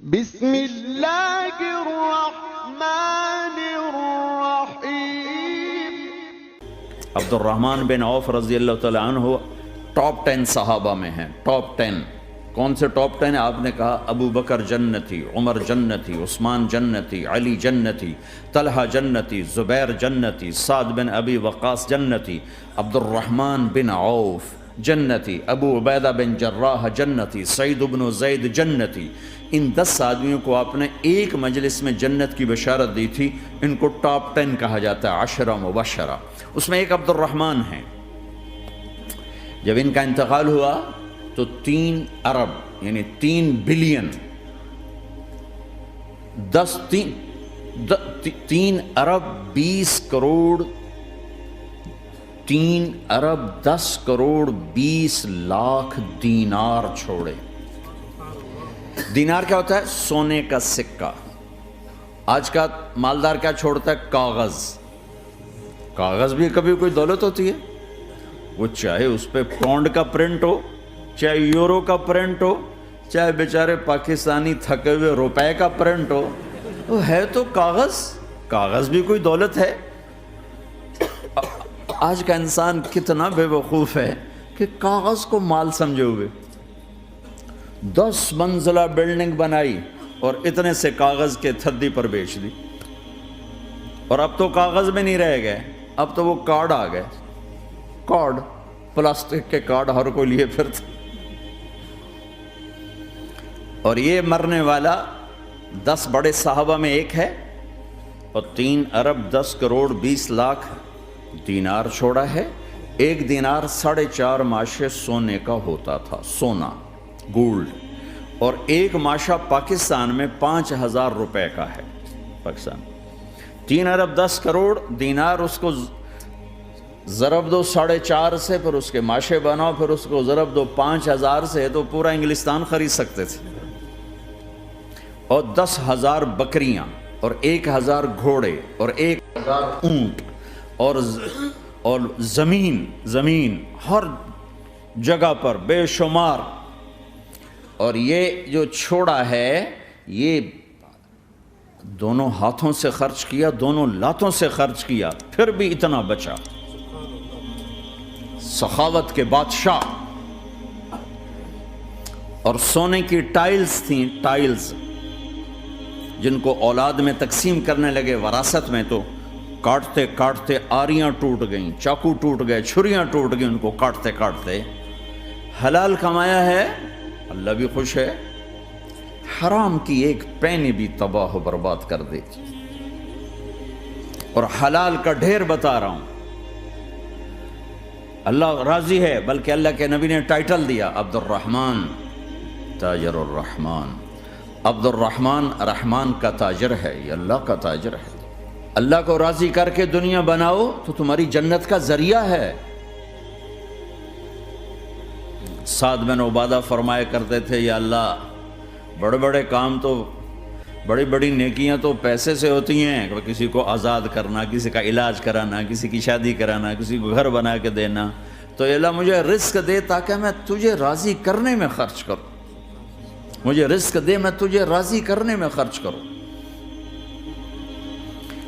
بسم اللہ الرحمن الرحیم۔ عبد الرحمن بن عوف رضی اللہ تعالیٰ عنہ ٹاپ 10 صحابہ میں ہیں۔ ٹاپ 10 کون سے ٹاپ 10 ہیں؟ آپ نے کہا ابو بکر جنتی، عمر جنتی، عثمان جنتی، علی جنتی، طلحہ جنتی، زبیر جنتی، سعد بن ابی وقاص جنتی، عبد الرحمن بن عوف جنتی، ابو عبیدہ بن جراح جنتی، سعید بن زید جنتی۔ ان 10 آدمیوں کو آپ نے ایک مجلس میں جنت کی بشارت دی تھی۔ ان کو ٹاپ 10 کہا جاتا ہے، 10 مبشرہ۔ اس میں ایک عبد الرحمن ہیں۔ جب ان کا انتقال ہوا تو 3 ارب یعنی 3 بلین 3 ارب 20 کروڑ 3 ارب 10 کروڑ 20 لاکھ دینار چھوڑے۔ دینار کیا ہوتا ہے؟ سونے کا سکہ۔ آج کا مالدار کیا چھوڑتا ہے؟ کاغذ۔ کاغذ بھی کبھی کوئی دولت ہوتی ہے؟ وہ چاہے اس پہ پاؤنڈ کا پرنٹ ہو، چاہے یورو کا پرنٹ ہو، چاہے بیچارے پاکستانی تھکے ہوئے روپے کا پرنٹ ہو، وہ ہے تو کاغذ۔ کاغذ بھی کوئی دولت ہے؟ آج کا انسان کتنا بے وقوف ہے کہ کاغذ کو مال سمجھے ہوئے۔ 10 منزلہ بلڈنگ بنائی اور اتنے سے کاغذ کے تھدی پر بیچ دی، اور اب تو کاغذ میں نہیں رہ گئے، اب تو وہ کارڈ آ گئے۔ کارڈ، پلاسٹک کے کارڈ ہر کوئی لیے پھرتا۔ اور یہ مرنے والا 10 بڑے صحابہ میں ایک ہے، اور 3 ارب 10 کروڑ 20 لاکھ دینار چھوڑا ہے۔ ایک دینار 4.5 ماشے سونے کا ہوتا تھا، سونا، گولڈ، اور ایک ماشا پاکستان میں 5000 روپے کا ہے۔ پاکستان 3 ارب 10 کروڑ دینار، اس کو ضرب دو 4.5 سے، پھر اس کے ماشے بناؤ، پھر اس کو ضرب دو 5000 سے، تو پورا انگلستان خرید سکتے تھے۔ اور 10,000 بکریاں، اور 1000 گھوڑے، اور 1000 اونٹ، اور زمین ہر جگہ پر بے شمار۔ اور یہ جو چھوڑا ہے، یہ دونوں ہاتھوں سے خرچ کیا، دونوں لاتوں سے خرچ کیا، پھر بھی اتنا بچا۔ سخاوت کے بادشاہ۔ اور سونے کی ٹائلز تھیں، ٹائلز جن کو اولاد میں تقسیم کرنے لگے وراثت میں، تو کاٹتے کاٹتے آریاں ٹوٹ گئیں، چاقو ٹوٹ گئے، چھریاں ٹوٹ گئیں، ان کو کاٹتے کاٹتے۔ حلال کمایا ہے، اللہ بھی خوش ہے، حرام کی ایک پینی بھی تباہ و برباد کر دیتی۔ اور حلال کا ڈھیر بتا رہا ہوں، اللہ راضی ہے، بلکہ اللہ کے نبی نے ٹائٹل دیا عبد الرحمن تاجر الرحمن۔ عبد الرحمن رحمان کا تاجر ہے، یہ اللہ کا تاجر ہے۔ اللہ کو راضی کر کے دنیا بناؤ تو تمہاری جنت کا ذریعہ ہے۔ سعد بن عبادہ فرمایا کرتے تھے، یا اللہ بڑے بڑے کام تو، بڑی بڑی نیکیاں تو پیسے سے ہوتی ہیں، کسی کو آزاد کرنا، کسی کا علاج کرانا، کسی کی شادی کرانا، کسی کو گھر بنا کے دینا، تو اللہ مجھے رزق دے تاکہ میں تجھے راضی کرنے میں خرچ کروں، مجھے رزق دے میں تجھے راضی کرنے میں خرچ کروں۔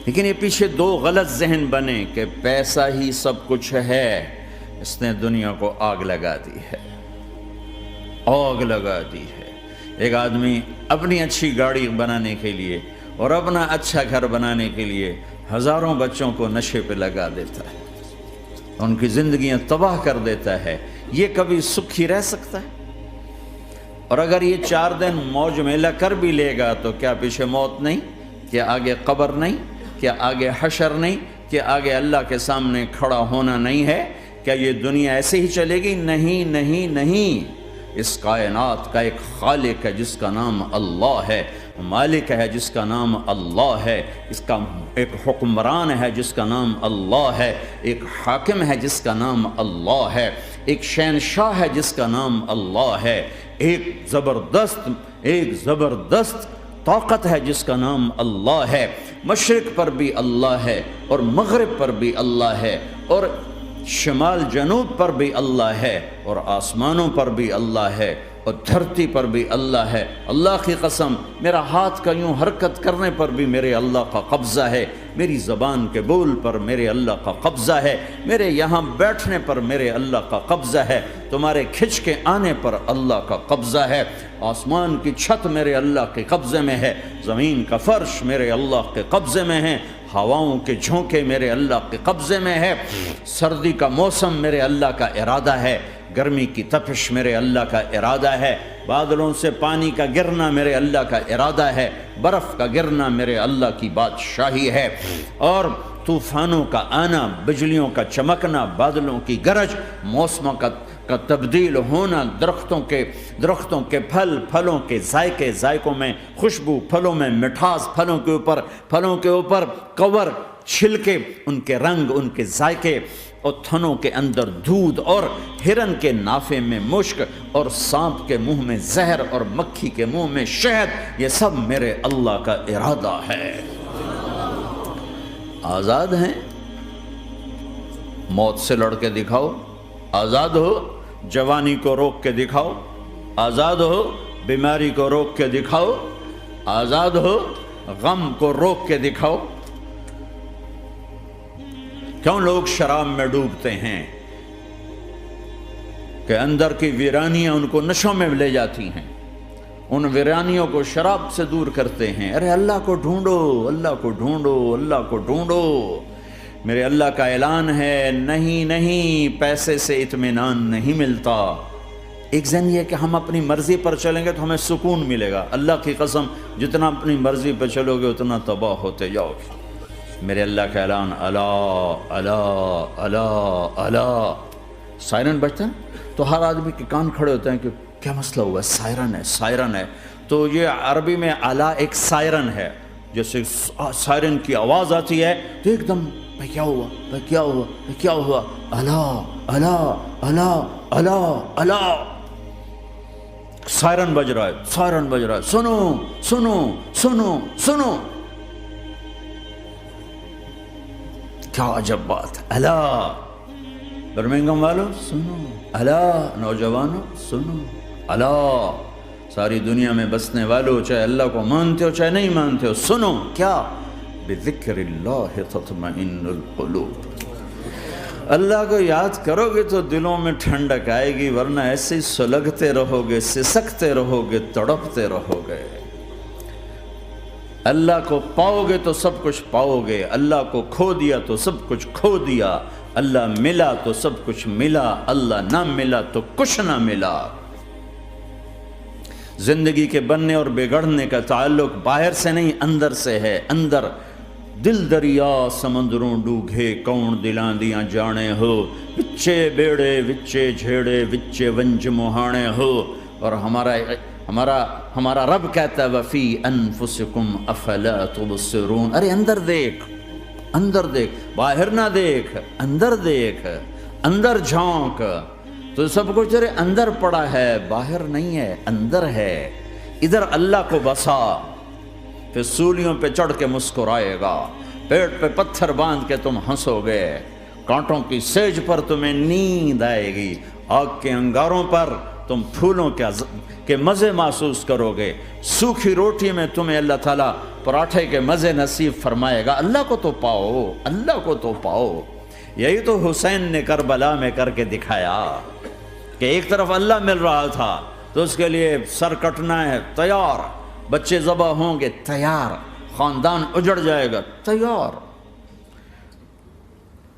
لیکن یہ پیچھے 2 غلط ذہن بنے کہ پیسہ ہی سب کچھ ہے۔ اس نے دنیا کو آگ لگا دی ہے، آگ لگا دی ہے۔ ایک آدمی اپنی اچھی گاڑی بنانے کے لیے اور اپنا اچھا گھر بنانے کے لیے ہزاروں بچوں کو نشے پہ لگا دیتا ہے، ان کی زندگیاں تباہ کر دیتا ہے۔ یہ کبھی سکھی رہ سکتا ہے؟ اور اگر یہ 4 دن موج میلہ کر بھی لے گا تو کیا پیچھے موت نہیں؟ کیا آگے قبر نہیں؟ کیا آگے حشر نہیں؟ کیا آگے اللہ کے سامنے کھڑا ہونا نہیں ہے؟ کیا یہ دنیا ایسے ہی چلے گی؟ نہیں نہیں نہیں۔ اس کائنات کا ایک خالق ہے جس کا نام اللہ ہے، مالک ہے جس کا نام اللہ ہے، اس کا ایک حکمران ہے جس کا نام اللہ ہے، ایک حاکم ہے جس کا نام اللہ ہے، ایک شہنشاہ ہے جس کا نام اللہ ہے، ایک زبردست طاقت ہے جس کا نام اللہ ہے۔ مشرق پر بھی اللہ ہے، اور مغرب پر بھی اللہ ہے، اور شمال جنوب پر بھی اللہ ہے، اور آسمانوں پر بھی اللہ ہے، اور دھرتی پر بھی اللہ ہے۔ اللہ کی قسم، میرا ہاتھ کا یوں حرکت کرنے پر بھی میرے اللہ کا قبضہ ہے، میری زبان کے بول پر میرے اللہ کا قبضہ ہے، میرے یہاں بیٹھنے پر میرے اللہ کا قبضہ ہے، تمہارے کھچ کے آنے پر اللہ کا قبضہ ہے، آسمان کی چھت میرے اللہ کے قبضے میں ہے، زمین کا فرش میرے اللہ کے قبضے میں ہے، ہواؤں کے جھونکے میرے اللہ کے قبضے میں ہے، سردی کا موسم میرے اللہ کا ارادہ ہے، گرمی کی تپش میرے اللہ کا ارادہ ہے، بادلوں سے پانی کا گرنا میرے اللہ کا ارادہ ہے، برف کا گرنا میرے اللہ کی بادشاہی ہے، اور طوفانوں کا آنا، بجلیوں کا چمکنا، بادلوں کی گرج، موسموں کا تبدیل ہونا، درختوں کے پھلوں کے ذائقوں میں خوشبو، پھلوں میں مٹھاس، پھلوں کے اوپر کور، چھلکے، ان کے رنگ، ان کے ذائقے، اور تھنوں کے اندر دودھ، اور ہرن کے نافے میں مشک، اور سانپ کے منہ میں زہر، اور مکھی کے منہ میں شہد، یہ سب میرے اللہ کا ارادہ ہے۔ آزاد ہیں؟ موت سے لڑ کے دکھاؤ، آزاد ہو، جوانی کو روک کے دکھاؤ، آزاد ہو، بیماری کو روک کے دکھاؤ، آزاد ہو، غم کو روک کے دکھاؤ۔ کیوں لوگ شراب میں ڈوبتے ہیں؟ کہ اندر کی ویرانیاں ان کو نشوں میں لے جاتی ہیں، ان ویرانیوں کو شراب سے دور کرتے ہیں۔ ارے اللہ کو ڈھونڈو، اللہ کو ڈھونڈو، اللہ کو ڈھونڈو۔ میرے اللہ کا اعلان ہے، نہیں پیسے سے اطمینان نہیں ملتا۔ ایک ذہن یہ کہ ہم اپنی مرضی پر چلیں گے تو ہمیں سکون ملے گا۔ اللہ کی قسم، جتنا اپنی مرضی پہ چلو گے اتنا تباہ ہوتے جاؤ گے۔ میرے اللہ کا اعلان، اللہ اللہ اللہ اللہ، سائرن بجتا ہے تو ہر آدمی کے کان کھڑے ہوتے ہیں کہ کیا مسئلہ ہوا ہے؟ سائرن ہے۔ تو یہ عربی میں اللہ ایک سائرن ہے، جیسے سائرن کی آواز آتی ہے تو ایک دم کیا ہوا؟ اللہ اللہ اللہ اللہ اللہ، سائرن بج رہا ہے، سنو سنو سنو سنو، کیا عجب بات ہے۔ اللہ برمنگم والوں سنو، اللہ نوجوانوں سنو، اللہ ساری دنیا میں بسنے والوں، چاہے اللہ کو مانتے ہو چاہے نہیں مانتے ہو، سنو۔ کیا؟ بذکر اللہ تطمئن القلوب، اللہ کو یاد کرو گے تو دلوں میں ٹھنڈک آئے گی، ورنہ ایسے ہی سلگتے رہو گے، سسکتے رہو گے، تڑپتے رہو گے۔ اللہ کو پاؤ گے تو سب کچھ پاؤ گے، اللہ کو کھو دیا تو سب کچھ کھو دیا، اللہ ملا تو سب کچھ ملا، اللہ نہ ملا تو کچھ نہ ملا۔ زندگی کے بننے اور بگڑنے کا تعلق باہر سے نہیں اندر سے ہے۔ اندر دل دریا سمندروں ڈوگے، کون دلاں دیاں جانے ہو، وچے بیڑے وچے جھیڑے وچے ونج مہانے ہو۔ اور ہمارا رب کہتا ہے وفی انفسکم افلا تبصرون، ارے اندر دیکھ، باہر نہ دیکھ، اندر جھونک، تو سب کچھ تیرے اندر پڑا ہے، باہر نہیں ہے، اندر ہے۔ ادھر اللہ کو بسا، پھر سولیوں پہ چڑھ کے مسکرائے گا، پیٹ پہ پتھر باندھ کے تم ہنسو گے، کانٹوں کی سیج پر تمہیں نیند آئے گی، آگ کے انگاروں پر تم پھولوں کے مزے محسوس کرو گے، سوکھی روٹی میں تمہیں اللہ تعالیٰ پراٹھے کے مزے نصیب فرمائے گا۔ اللہ کو تو پاؤ۔ یہی تو حسین نے کربلا میں کر کے دکھایا کہ ایک طرف اللہ مل رہا تھا تو اس کے لیے سر کٹنا ہے تیار، بچے ذبح ہوں گے تیار، خاندان اجڑ جائے گا تیار،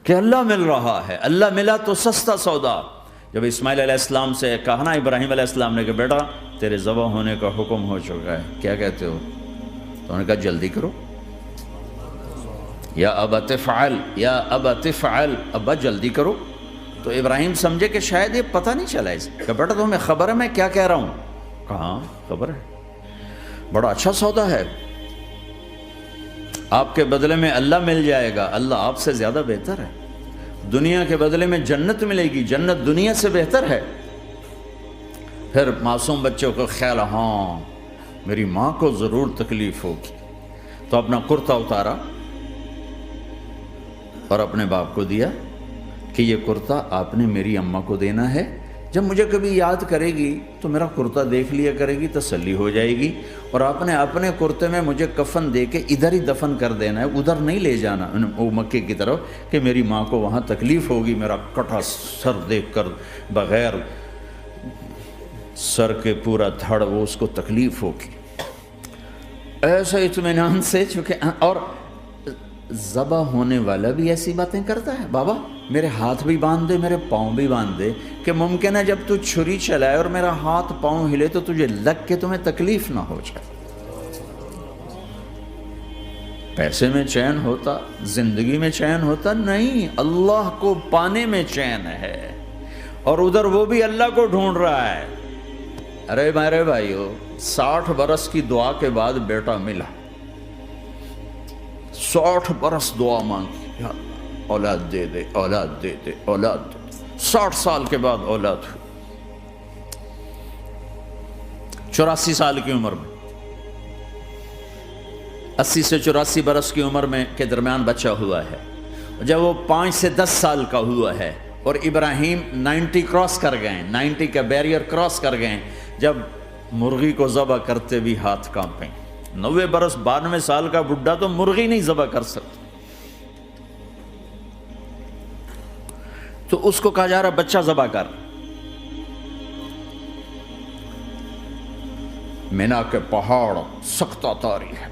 کہ اللہ مل رہا ہے۔ اللہ ملا تو سستا سودا۔ جب اسماعیل علیہ السلام سے کہا نا ابراہیم علیہ السلام نے کہ بیٹا تیرے ذبح ہونے کا حکم ہو چکا ہے، کیا کہتے ہو؟ تو انہوں نے کہا جلدی کرو، یا ابا تفعل، ابا جلدی کرو۔ تو ابراہیم سمجھے کہ شاید یہ پتہ نہیں چلا اسے، کہ بیٹا تمہیں خبر ہے میں کیا کہہ رہا ہوں؟ کہاں خبر ہے، بڑا اچھا سودا ہے، آپ کے بدلے میں اللہ مل جائے گا، اللہ آپ سے زیادہ بہتر ہے، دنیا کے بدلے میں جنت ملے گی، جنت دنیا سے بہتر ہے۔ پھر معصوم بچوں کو خیال، ہاں میری ماں کو ضرور تکلیف ہوگی، تو اپنا کرتا اتارا اور اپنے باپ کو دیا کہ یہ کرتا آپ نے میری اماں کو دینا ہے، جب مجھے کبھی یاد کرے گی تو میرا کرتا دیکھ لیا کرے گی، تسلی ہو جائے گی، اور اپنے کرتے میں مجھے کفن دے کے ادھر ہی دفن کر دینا ہے، ادھر نہیں لے جانا وہ مکے کی طرف کہ میری ماں کو وہاں تکلیف ہوگی، میرا کٹا سر دیکھ کر بغیر سر کے پورا دھڑ وہ اس کو تکلیف ہوگی۔ ایسا اطمینان سے، چونکہ اور ذبح ہونے والا بھی ایسی باتیں کرتا ہے، بابا میرے ہاتھ بھی باندھ دے، میرے پاؤں بھی باندھ دے، کہ ممکن ہے جب تو چھری چلائے اور میرا ہاتھ پاؤں ہلے تو تجھے لگ کے تمہیں تکلیف نہ ہو جائے۔ پیسے میں چین ہوتا، زندگی میں چین ہوتا نہیں، اللہ کو پانے میں چین ہے، اور ادھر وہ بھی اللہ کو ڈھونڈ رہا ہے۔ ارے میرے بھائیو، 60 برس کی دعا کے بعد بیٹا ملا، 60 برس دعا مانگی، یا اللہ اولاد دے دے، اولاد دے دے، اولاد دے دے، 60 سال کے بعد اولاد ہوئی، 84 سال کی عمر میں، 80 سے 84 برس کی عمر میں کے درمیان بچہ ہوا ہے۔ جب وہ 5 سے 10 سال کا ہوا ہے اور ابراہیم 90 کراس کر گئے، 90 کا بیریئر کراس کر گئے، جب مرغی کو ذبح کرتے بھی ہاتھ کانپیں، 90 برس 92 سال کا بڈھا تو مرغی نہیں ذبح کر سکتا، تو اس کو کہا جا رہا بچہ ذبح کر۔ مینا کے پہاڑ سختہ تاری ہے،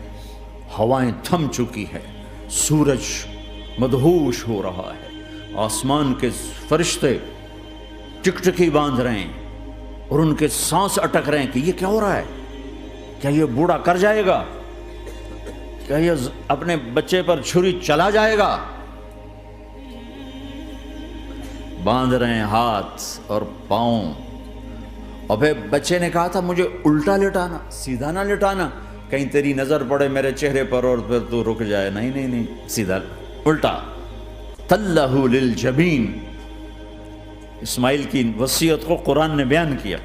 ہوائیں تھم چکی ہے، سورج مدہوش ہو رہا ہے، آسمان کے فرشتے ٹکٹکی باندھ رہے ہیں اور ان کے سانس اٹک رہے ہیں کہ یہ کیا ہو رہا ہے، کیا یہ بوڑھا کر جائے گا، کیا یہ اپنے بچے پر چھری چلا جائے گا؟ باندھ رہے ہیں ہاتھ اور پاؤں، اور پھر بچے نے کہا تھا مجھے الٹا لٹانا، سیدھا نہ لٹانا، کہیں تیری نظر پڑے میرے چہرے پر اور پھر تو رک جائے، نہیں نہیں نہیں، سیدھا الٹا۔ تلہ للجبین، اسماعیل کی وصیت کو قرآن نے بیان کیا،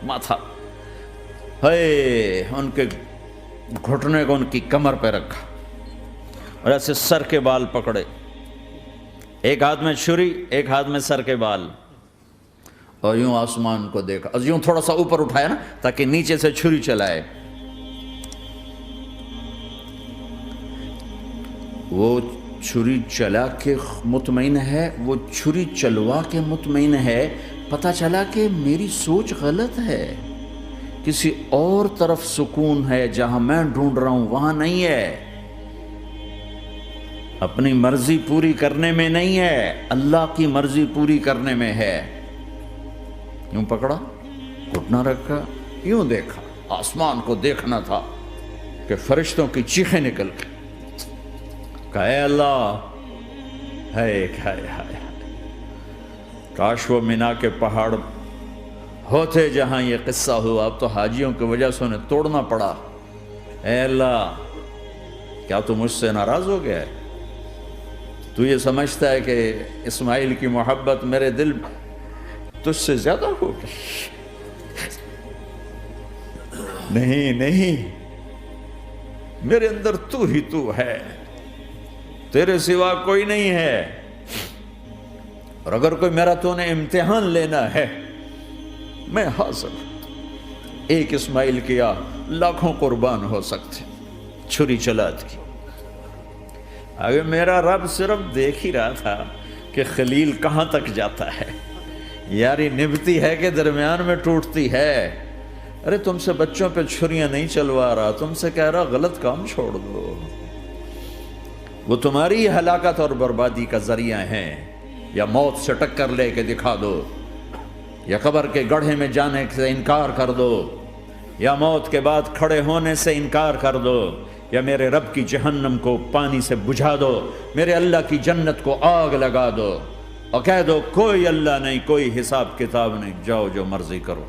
ماتھا ہے ان کے گھٹنے کو ان کی کمر پہ رکھا اور ایسے سر کے بال پکڑے، ایک ہاتھ میں چھری، ایک ہاتھ میں سر کے بال، اور یوں آسمان کو دیکھا، اور یوں تھوڑا سا اوپر اٹھایا نا تاکہ نیچے سے چھری چلائے۔ وہ چھری چلا کے مطمئن ہے، وہ چھری چلوا کے مطمئن ہے، پتہ چلا کہ میری سوچ غلط ہے، کسی اور طرف سکون ہے، جہاں میں ڈھونڈ رہا ہوں وہاں نہیں ہے، اپنی مرضی پوری کرنے میں نہیں ہے، اللہ کی مرضی پوری کرنے میں ہے۔ یوں پکڑا، گھٹنا رکھا، یوں دیکھا، آسمان کو دیکھنا تھا کہ فرشتوں کی چیخیں نکل گئی، کہا اے اللہ، ہائے ہائے ہائے، کاش وہ مینا کے پہاڑ ہوتے جہاں یہ قصہ ہوا، اب تو حاجیوں کی وجہ سے انہیں توڑنا پڑا۔ اے اللہ، کیا تو مجھ سے ناراض ہو گیا ہے؟ تو یہ سمجھتا ہے کہ اسماعیل کی محبت میرے دل تجھ سے زیادہ ہو گئی؟ نہیں نہیں، میرے اندر تو ہی تو ہے، تیرے سوا کوئی نہیں ہے، اور اگر کوئی میرا تو نے امتحان لینا ہے میں حاضر، ایک اسماعیل کیا لاکھوں قربان ہو سکتے، چھری چلا دی۔ اگر میرا رب صرف دیکھ ہی رہا تھا کہ خلیل کہاں تک جاتا ہے، یاری نبھتی ہے کہ درمیان میں ٹوٹتی ہے۔ ارے تم سے بچوں پہ چھریاں نہیں چلوا رہا، تم سے کہہ رہا غلط کام چھوڑ دو، وہ تمہاری ہلاکت اور بربادی کا ذریعہ ہیں، یا موت سے ٹکر لے کے دکھا دو، یا قبر کے گڑھے میں جانے سے انکار کر دو، یا موت کے بعد کھڑے ہونے سے انکار کر دو، یا میرے رب کی جہنم کو پانی سے بجھا دو، میرے اللہ کی جنت کو آگ لگا دو، اور کہہ دو کوئی اللہ نہیں، کوئی حساب کتاب نہیں، جاؤ جو مرضی کرو۔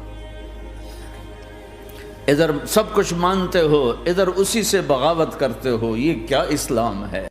ادھر سب کچھ مانتے ہو، ادھر اسی سے بغاوت کرتے ہو، یہ کیا اسلام ہے؟